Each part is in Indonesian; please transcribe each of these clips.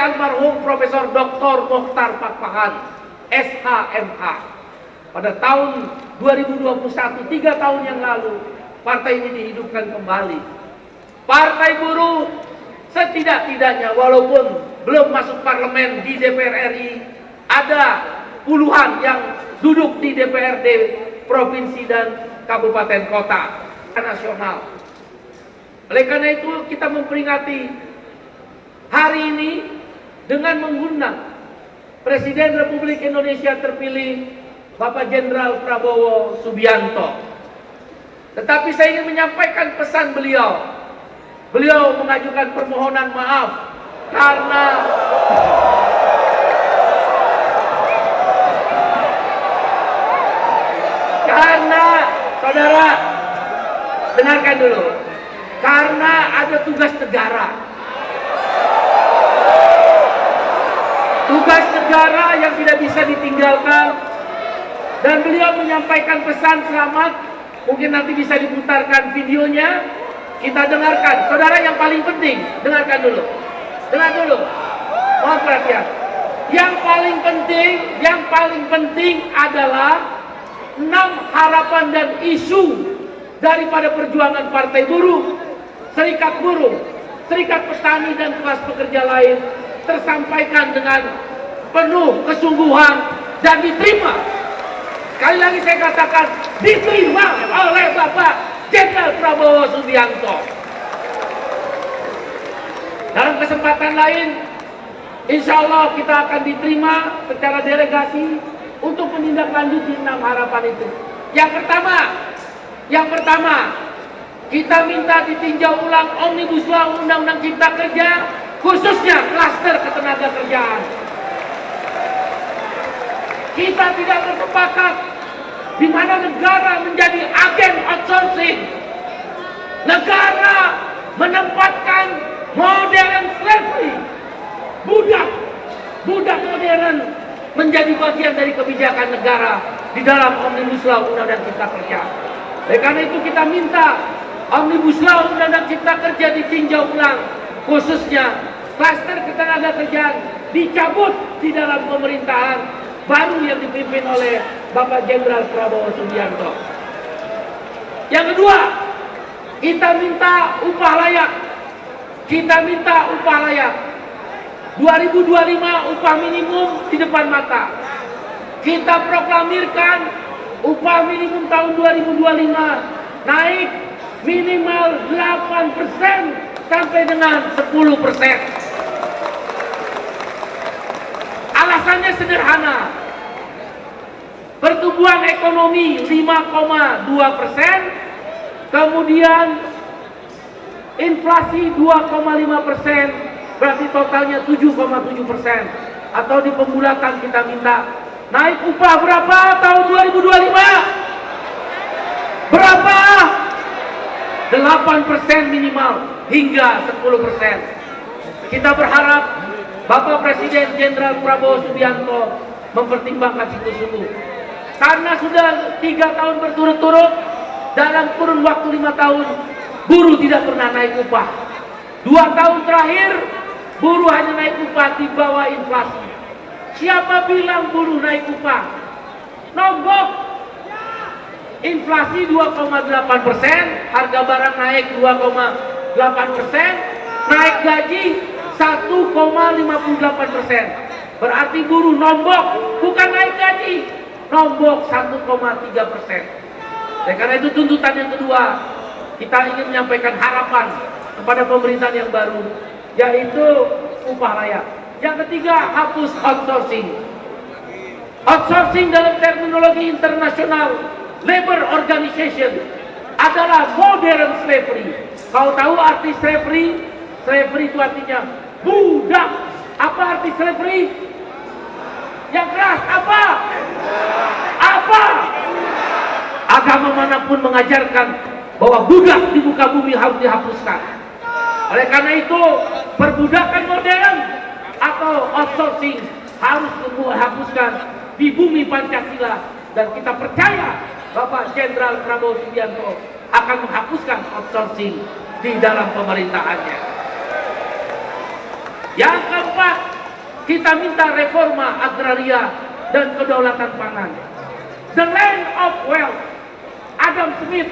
almarhum Profesor Dr. Mokhtar Pakpahan, SHMH. Pada tahun 2021, 3 tahun yang lalu, partai ini dihidupkan kembali. Partai Buruh setidak-tidaknya walaupun belum masuk parlemen di DPR RI, ada puluhan yang duduk di DPRD provinsi dan kabupaten kota nasional. Oleh karena itu kita memperingati hari ini dengan mengundang Presiden Republik Indonesia terpilih Bapak Jenderal Prabowo Subianto. Tetapi saya ingin menyampaikan pesan beliau. Beliau mengajukan permohonan maaf karena saudara, dengarkan dulu. Karena ada tugas negara. Tugas negara yang tidak bisa ditinggalkan. Dan beliau menyampaikan pesan selamat. Mungkin nanti bisa diputarkan videonya. Kita dengarkan. Saudara, yang paling penting, dengarkan dulu. Dengar dulu. Mohon perhatian. Yang paling penting adalah 6 harapan dan isu daripada perjuangan Partai Buruh, Serikat Buruh, Serikat Petani dan kelas pekerja lain tersampaikan dengan penuh kesungguhan dan diterima. Sekali lagi saya katakan, diterima oleh Bapak Jenderal Prabowo Subianto. Dalam kesempatan lain, insya Allah kita akan diterima secara delegasi untuk menindaklanjuti 6 harapan itu. Yang pertama, kita minta ditinjau ulang Omnibus Law Undang-Undang Cipta Kerja, khususnya klaster ketenagakerjaan. Kita tidak bersepakat di mana negara menjadi agen outsourcing. Negara menempatkan modern slavery, budak modern menjadi bagian dari kebijakan negara di dalam Omnibus Law Undang-Undang Cipta Kerja. Oleh karena itu kita minta Omnibus Law Undang-Undang Cipta Kerja ditinjau ulang, khususnya klaster ketenagakerjaan dicabut di dalam pemerintahan baru yang dipimpin oleh Bapak Jenderal Prabowo Subianto. Yang kedua, kita minta upah layak. 2025 upah minimum di depan mata. Kita proklamirkan upah minimum tahun 2025 naik minimal 8% sampai dengan 10%. Alasannya sederhana. Pertumbuhan ekonomi 5,2%, kemudian inflasi 2,5%, berarti totalnya 7,7%. Atau di pembulatan kita minta naik upah berapa tahun 2025? Berapa? 8% minimal hingga 10%. Kita berharap Bapak Presiden Jenderal Prabowo Subianto mempertimbangkan sungguh-sungguh. Karena sudah 3 tahun berturut-turut, dalam kurun waktu 5 tahun, buruh tidak pernah naik upah. 2 tahun terakhir, buruh hanya naik upah di bawah inflasi. Siapa bilang buruh naik upah? Nombok. Inflasi 2,8%, harga barang naik 2,8%, naik gaji 1,58%. Berarti buruh nombok, bukan naik gaji, nombok 1,3%. Karena itu tuntutan yang kedua, kita ingin menyampaikan harapan kepada pemerintahan yang baru, yaitu upah layak. Yang ketiga, hapus outsourcing. Outsourcing dalam terminologi internasional labor organization adalah modern slavery. Kau tahu arti slavery? Slavery itu artinya budak. Apa arti slavery? Yang keras apa? Apa? Agama manapun mengajarkan bahwa budak di muka bumi harus dihapuskan. Oleh karena itu, perbudakan modern atau outsourcing harus dihapuskan di bumi Pancasila, dan kita percaya Bapak Jenderal Prabowo Subianto akan menghapuskan outsourcing di dalam pemerintahannya. Yang keempat, kita minta reforma agraria dan kedaulatan pangan. The land of wealth, Adam Smith,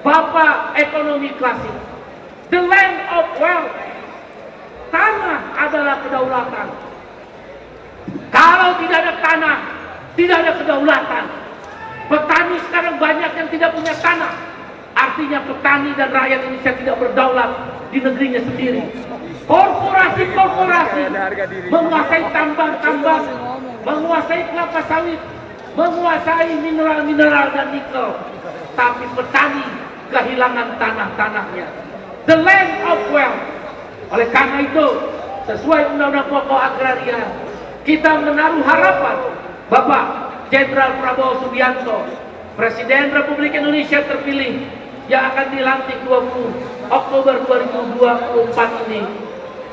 bapak ekonomi klasik. The land of wealth, tanah adalah kedaulatan. Kalau tidak ada tanah, tidak ada kedaulatan. Petani sekarang banyak yang tidak punya tanah. Artinya petani dan rakyat Indonesia tidak berdaulat di negerinya sendiri. Korporasi-korporasi menguasai tambang-tambang, menguasai kelapa sawit, menguasai mineral-mineral dan nikel. Tapi petani kehilangan tanah-tanahnya. The land of wealth. Oleh karena itu, sesuai Undang-Undang Pokok Agraria, kita menaruh harapan Bapak Jenderal Prabowo Subianto, Presiden Republik Indonesia terpilih yang akan dilantik 20 Oktober 2024 ini,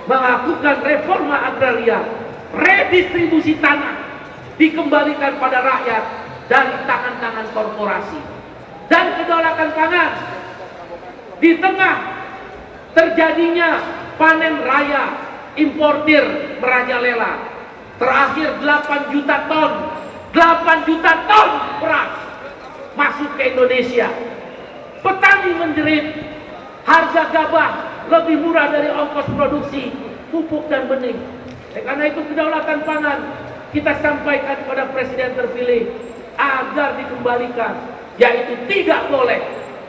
melakukan reforma agraria, redistribusi tanah dikembalikan pada rakyat dari tangan-tangan korporasi, dan kedaulatan pangan. Di tengah terjadinya panen raya, importir merajalela, terakhir 8 juta ton beras masuk ke Indonesia. Petani menjerit, harga gabah lebih murah dari ongkos produksi pupuk dan benih. Karena itu kedaulatan pangan kita sampaikan kepada Presiden terpilih agar dikembalikan, yaitu tidak boleh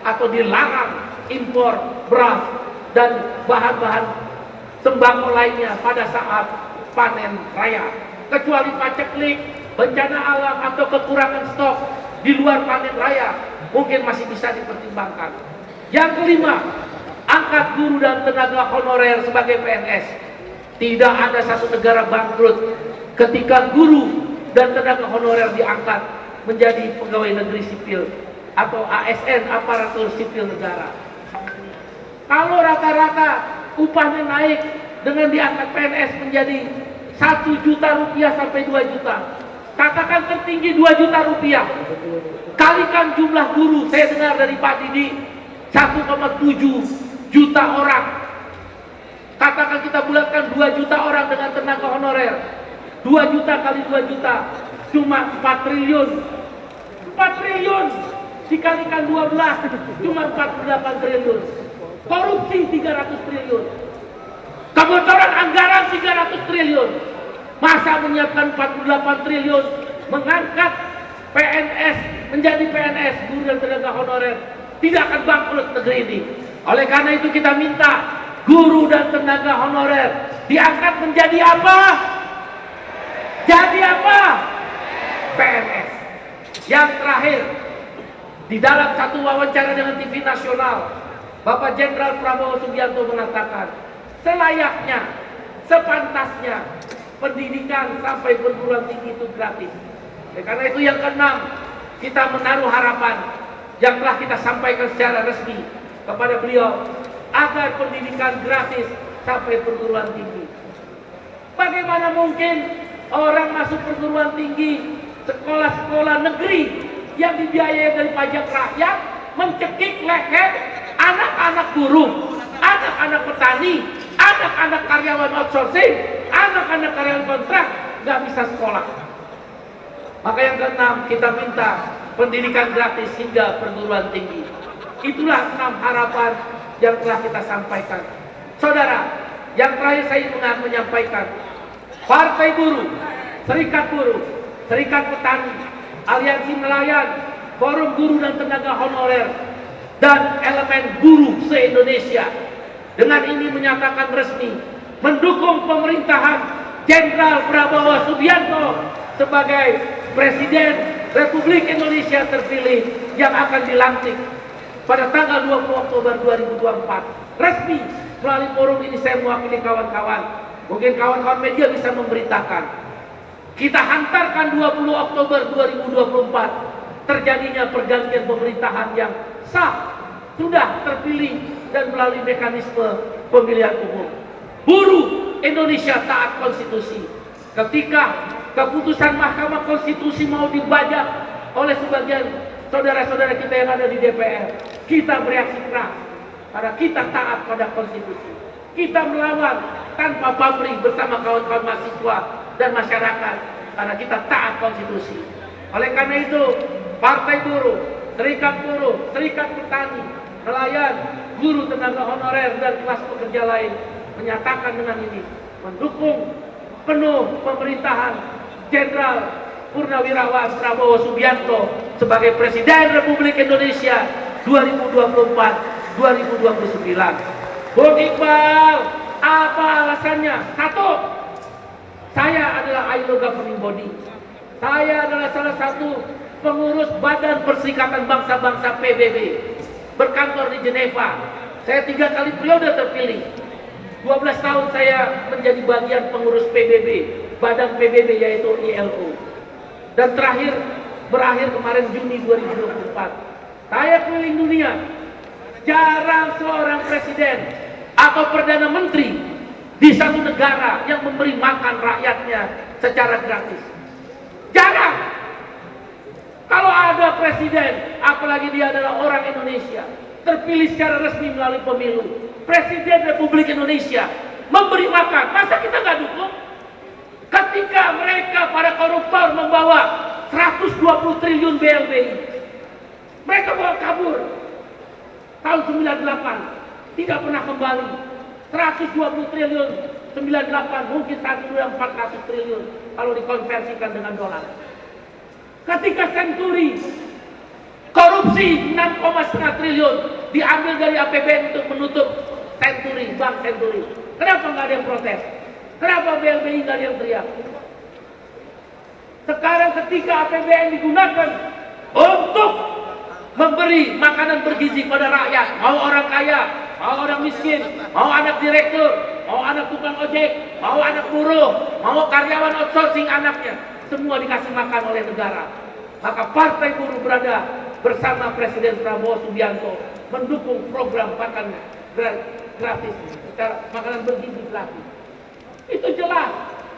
atau dilarang impor beras dan bahan-bahan sembako lainnya pada saat panen raya, kecuali paceklik, bencana alam atau kekurangan stok di luar panen raya mungkin masih bisa dipertimbangkan. Yang kelima, angkat guru dan tenaga honorer sebagai PNS. Tidak ada satu negara bangkrut ketika guru dan tenaga honorer diangkat menjadi pegawai negeri sipil atau ASN, aparatur sipil negara. Kalau rata-rata upahnya naik dengan diangkat PNS menjadi 1 juta rupiah sampai 2 juta, katakan tertinggi 2 juta rupiah, kalikan jumlah guru, saya dengar dari Pak Didi 1,7 juta orang, katakan kita bulatkan 2 juta orang dengan tenaga honorer, 2 juta kali 2 juta cuma 4 triliun, 4 triliun dikalikan 12 cuma 48 triliun, korupsi 300 triliun, kebocoran anggaran 300 triliun. Masa menyiapkan 48 triliun mengangkat PNS menjadi PNS, guru dan tenaga honorer, tidak akan bangkrut negeri ini. Oleh karena itu kita minta guru dan tenaga honorer diangkat menjadi apa? Jadi apa? PNS. Yang terakhir, di dalam satu wawancara dengan TV nasional, Bapak Jenderal Prabowo Subianto mengatakan, selayaknya, sepantasnya pendidikan sampai perguruan tinggi itu gratis. Karena itu yang keenam, kita menaruh harapan yang telah kita sampaikan secara resmi kepada beliau agar pendidikan gratis sampai perguruan tinggi. Bagaimana mungkin orang masuk perguruan tinggi, sekolah-sekolah negeri yang dibiayai dari pajak rakyat mencekik leher anak-anak buruh, anak-anak petani, anak-anak karyawan outsourcing, anak-anak karyawan kontrak nggak bisa sekolah. Maka yang keenam, kita minta pendidikan gratis hingga perguruan tinggi. Itulah 6 harapan yang telah kita sampaikan. Saudara, yang terakhir saya ingin menyampaikan, Partai Buruh, Serikat Petani, Aliansi Nelayan, Forum Guru dan Tenaga Honorer, dan elemen buruh se-Indonesia dengan ini menyatakan resmi mendukung pemerintahan Jenderal Prabowo Subianto sebagai Presiden Republik Indonesia terpilih yang akan dilantik pada tanggal 20 Oktober 2024. Resmi melalui forum ini saya mewakili kawan-kawan. Mungkin kawan-kawan media bisa memberitakan. Kita hantarkan 20 Oktober 2024 terjadinya pergantian pemerintahan yang sah, sudah terpilih dan melalui mekanisme pemilihan umum. Buruh Indonesia taat konstitusi. Ketika keputusan Mahkamah Konstitusi mau dibajak oleh sebagian saudara-saudara kita yang ada di DPR, kita bereaksi keras karena kita taat pada konstitusi. Kita melawan tanpa pamrih bersama kawan-kawan mahasiswa dan masyarakat, karena kita taat konstitusi. Oleh karena itu, Partai Buruh, Serikat Petani, nelayan, guru, tenaga honorer, dan kelas pekerja lain menyatakan dengan ini mendukung penuh pemerintahan Jenderal Purnawirawan Prabowo Subianto sebagai Presiden Republik Indonesia 2024-2029. Bung Iqbal, apa alasannya? Satu, saya adalah ILO governing body. Saya adalah salah satu pengurus Badan Perserikatan Bangsa-Bangsa PBB, berkantor di Jeneva. Saya 3 kali periode terpilih. 12 tahun saya menjadi bagian pengurus PBB, Badan PBB yaitu ILO. Dan berakhir kemarin Juni 2024. Saya keliling dunia. Jarang seorang presiden atau perdana menteri di satu negara yang memberi makan rakyatnya secara gratis. Jarang. Kalau ada presiden, apalagi dia adalah orang Indonesia, terpilih secara resmi melalui pemilu, Presiden Republik Indonesia memberi makan, masa kita nggak dukung? Ketika mereka para koruptor membawa 120 triliun BLBI, mereka bawa kabur tahun 98, tidak pernah kembali. 120 triliun 98 mungkin saat itu yang 400 triliun kalau dikonversikan dengan dolar. Ketika Senturi korupsi 6,5 triliun diambil dari APBN untuk menutup Senturi, Bank Senturi. Kenapa nggak ada yang protes? Kenapa BLBI nggak ada yang teriak? Sekarang ketika APBN digunakan untuk memberi makanan bergizi pada rakyat, mau orang kaya, mau orang miskin, mau anak direktur, mau anak tukang ojek, mau anak buruh, mau karyawan outsourcing anaknya, semua dikasih makan oleh negara. Maka Partai Buruh berada bersama Presiden Prabowo Subianto mendukung program makan gratis, makanan bergizi gratis. Itu jelas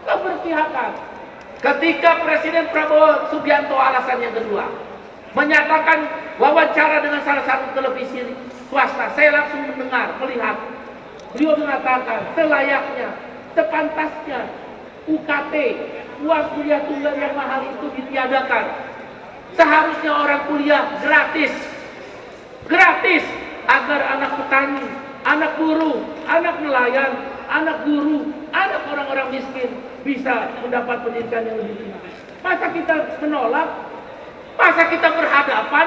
keberpihakan. Ketika Presiden Prabowo Subianto alasan yang kedua menyatakan wawancara dengan salah satu televisi swasta, saya langsung mendengar, melihat. Beliau mengatakan selayaknya, sepantasnya UKT, uang kuliah tunggal yang mahal itu ditiadakan. Seharusnya orang kuliah gratis, agar anak petani, anak buruh, anak nelayan, anak guru, anak orang-orang miskin bisa mendapat pendidikan yang lebih tinggi. Masa kita menolak? Masa kita berhadapan?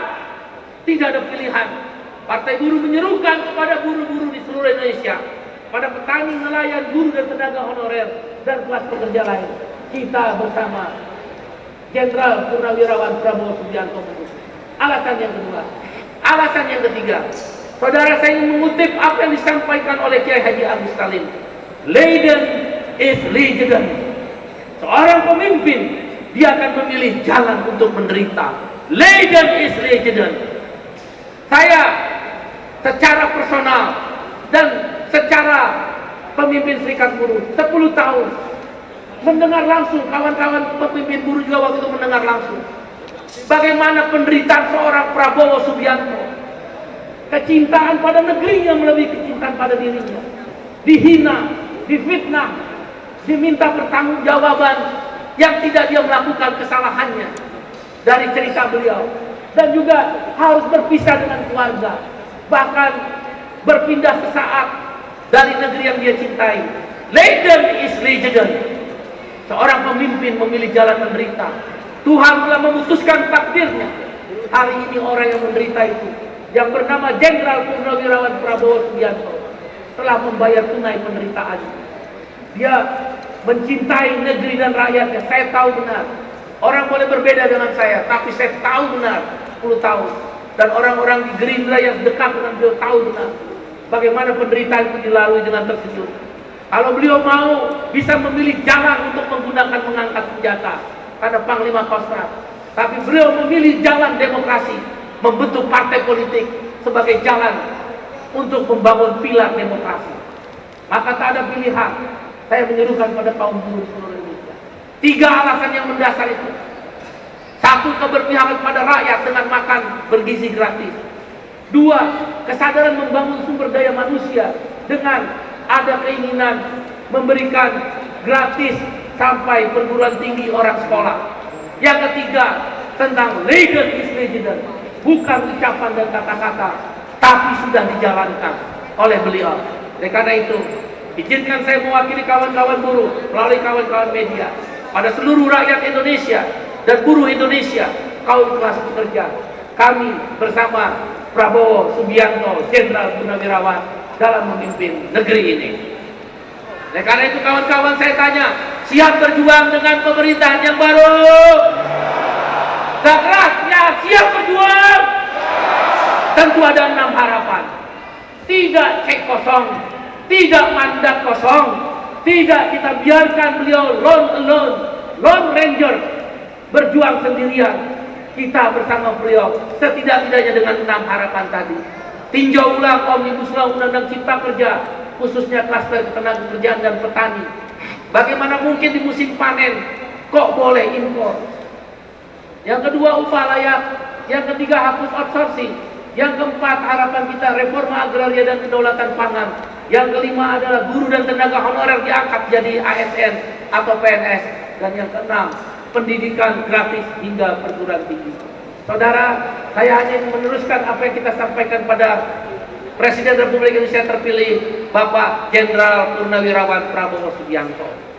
Tidak ada pilihan. Partai Buruh menyerukan kepada buruh-buruh di seluruh Indonesia, pada petani, nelayan, guru, dan tenaga honorer, dan kelas pekerja lain. Kita bersama Jenderal Purnawirawan Prabowo Subianto mendukung. Alasan yang kedua. Alasan yang ketiga. Saudara, saya ingin mengutip apa yang disampaikan oleh Kiai Haji Agus Salim. Leiden is legend. Seorang pemimpin, dia akan memilih jalan untuk menderita. Leiden is legend. Saya secara personal dan secara pemimpin Serikat Buruh 10 tahun mendengar langsung, kawan-kawan pemimpin buruh juga waktu itu mendengar langsung bagaimana penderitaan seorang Prabowo Subianto. Kecintaan pada negerinya melebihi kecintaan pada dirinya. Dihina, difitnah, diminta pertanggungjawaban yang tidak dia melakukan kesalahannya dari cerita beliau, dan juga harus berpisah dengan keluarga, bahkan berpindah sesaat dari negeri yang dia cintai. Leiden is legend. Seorang pemimpin memilih jalan menderita. Tuhan telah memutuskan takdirnya. Hari ini orang yang menderita itu, yang bernama Jenderal Purnawirawan Prabowo Subianto, telah membayar tunai penderitaannya. Dia mencintai negeri dan rakyatnya. Saya tahu benar. Orang boleh berbeda dengan saya, tapi saya tahu benar 10 tahun. Dan orang-orang di Gerindra yang dekat dengan beliau tahu benar bagaimana penderitaan itu dilalui dengan tersenyum. Kalau beliau mau, bisa memilih jalan untuk mengangkat senjata karena Panglima Kostrat. Tapi beliau memilih jalan demokrasi, membentuk partai politik sebagai jalan untuk membangun pilar demokrasi. Maka tak ada pilihan. Saya menyerukan pada kaum buruh seluruh Indonesia. 3 alasan yang mendasar itu. 1, keberpihakan pada rakyat dengan makan bergizi gratis. 2, kesadaran membangun sumber daya manusia dengan ada keinginan memberikan gratis sampai perguruan tinggi orang sekolah. Yang ketiga, tentang legal is legitimate, bukan ucapan dan kata-kata, tapi sudah dijalankan oleh beliau. Oleh karena itu, izinkan saya mewakili kawan-kawan buruh melalui kawan-kawan media pada seluruh rakyat Indonesia dan buruh Indonesia, kaum kelas pekerja, kami bersama Prabowo Subianto, Jenderal Purnawirawan dalam memimpin negeri ini. Oleh karena itu kawan-kawan saya tanya, siap berjuang dengan pemerintahan yang baru? Dan rakyat siap berjuang? Tentu ada 6 harapan. Tidak cek kosong, tidak mandat kosong, tidak kita biarkan beliau lone ranger, berjuang sendirian. Kita bersama beliau setidak-tidaknya dengan 6 harapan tadi. Tinjau ulang Omnibus Law Undang-Undang Cipta Kerja, khususnya klaster ketenagakerjaan dan petani. Bagaimana mungkin di musim panen kok boleh impor? Yang kedua, upah layak. Yang ketiga, hapus outsourcing. Yang keempat, harapan kita reforma agraria dan kedaulatan pangan. Yang kelima adalah guru dan tenaga honorer diangkat jadi ASN atau PNS. Dan yang keenam, pendidikan gratis hingga perguruan tinggi. Saudara, saya hanya ingin meneruskan apa yang kita sampaikan pada Presiden Republik Indonesia terpilih Bapak Jenderal Purnawirawan Prabowo Subianto.